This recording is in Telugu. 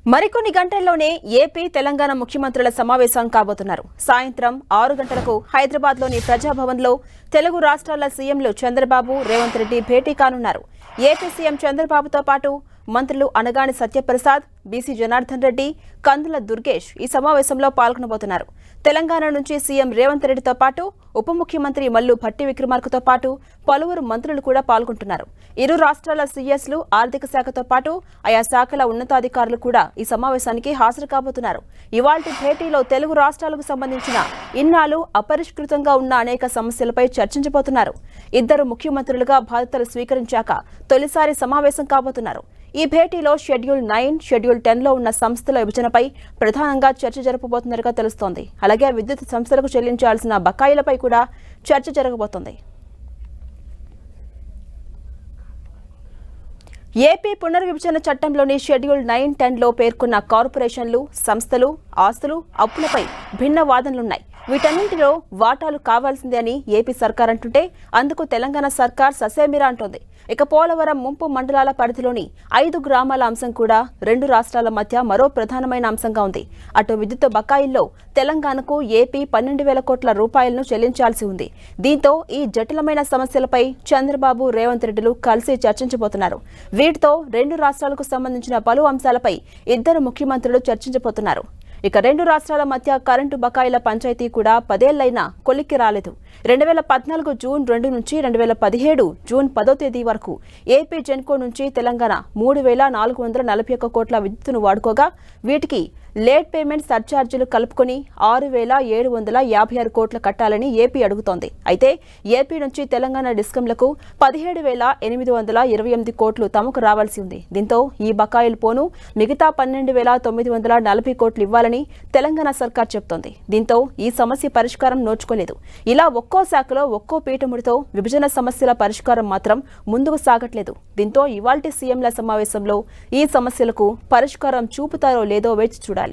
మరికొన్ని గంటల్లోనే ఏపీ తెలంగాణ ముఖ్యమంత్రుల సమావేశం కాబోతున్నారు. సాయంత్రం 6 గంటలకు హైదరాబాద్లోని ప్రజాభవన్లో తెలుగు రాష్ట్రాల సీఎంలు చంద్రబాబు, రేవంత్ రెడ్డి భేటీ కానున్నారు. ఏపీ సీఎం చంద్రబాబుతో పాటు మంత్రులు అనగాని సత్యప్రసాద్, బీసీ జనార్దన్ రెడ్డి, కందుల దుర్గేష్ ఈ సమావేశంలో పాల్గొనబోతున్నారు. తెలంగాణ నుంచి సీఎం రేవంత్ రెడ్డితో పాటు ఉప ముఖ్యమంత్రి మల్లు భట్టి విక్రమార్కతో పాటు పలువురు మంత్రులు కూడా పాల్గొంటున్నారు. ఇరు రాష్ట్రాల సీఎస్లు, ఆర్థిక శాఖతో పాటు ఆయా శాఖల ఉన్నతాధికారులు కూడా ఈ సమావేశానికి హాజరు కాబోతున్నారు. ఇవాల్టి భేటీలో తెలుగు రాష్ట్రాలకు సంబంధించిన ఇన్నాళ్లు అపరిష్కృతంగా ఉన్న అనేక సమస్యలపై చర్చించబోతున్నారు. ఇద్దరు ముఖ్యమంత్రులుగా బాధ్యతలు స్వీకరించాక తొలిసారి సమావేశం కాబోతున్నారు. ఈ భేటీలో షెడ్యూల్ 9, షెడ్యూల్ 10లో ఉన్న సంస్థల విభజనపై ప్రధానంగా చర్చ జరపబోతున్నట్టుగా తెలుస్తోంది. అలాగే విద్యుత్ సంస్థలకు చెల్లించాల్సిన బకాయిలపై కూడా చర్చ జరగబోతోంది. ఏపీ పునర్విభజన చట్టంలోని షెడ్యూల్ 9, 10లో పేర్కొన్న కార్పొరేషన్లు, సంస్థలు, ఆస్తులు, అప్పులపై భిన్న వాదనలున్నాయి. వీటన్నింటిలో వాటాలు కావాల్సిందే అని ఏపీ సర్కార్ అంటుంటే అందుకు తెలంగాణ సర్కార్ ససేమిరా అంటోంది. ఇక పోలవరం ముంపు మండలాల పరిధిలోని 5 గ్రామాల అంశం కూడా రెండు రాష్ట్రాల మధ్య మరో ప్రధానమైన అంశంగా ఉంది. అటు విద్యుత్ బకాయిల్లో తెలంగాణకు ఏపీ 12,000 కోట్ల రూపాయలను చెల్లించాల్సి ఉంది. దీంతో ఈ జటిలమైన సమస్యలపై చంద్రబాబు, రేవంత్ రెడ్డిలు కలిసి చర్చించబోతున్నారు. వీటితో రెండు రాష్ట్రాలకు సంబంధించిన పలు అంశాలపై ఇద్దరు ముఖ్యమంత్రులు చర్చించబోతున్నారు. ఇక రెండు రాష్ట్రాల మధ్య కరెంటు బకాయిల పంచాయతీ కూడా 10 ఏళ్లైనా కొలిక్కి రాలేదు. 2014 జూన్ 2 నుంచి 2017 జూన్ 10వ తేదీ వరకు ఏపీ జెన్కో నుంచి తెలంగాణ 3,441 కోట్ల విద్యుత్తును వాడుకోగా వీటికి లేట్ పేమెంట్ సర్ఛార్జీలు కలుపుకొని 6,756 కోట్లు కట్టాలని ఏపీ అడుగుతోంది. అయితే ఏపీ నుంచి తెలంగాణ డిస్కంలకు 17,828 కోట్లు తమకు రావాల్సి ఉంది. దీంతో ఈ బకాయిలు పోను మిగతా 12,940 కోట్లు ఇవ్వాలని తెలంగాణ సర్కార్ చెబుతోంది. దీంతో ఈ సమస్య పరిష్కారం నోచుకోలేదు. ఇలా ఒక్కో శాఖలో ఒక్కో పీఠముడితో విభజన సమస్యల పరిష్కారం మాత్రం ముందుకు సాగట్లేదు. దీంతో ఇవాల్టి సీఎంల సమావేశంలో ఈ సమస్యలకు పరిష్కారం చూపుతారో లేదో వేచి చూడాలి.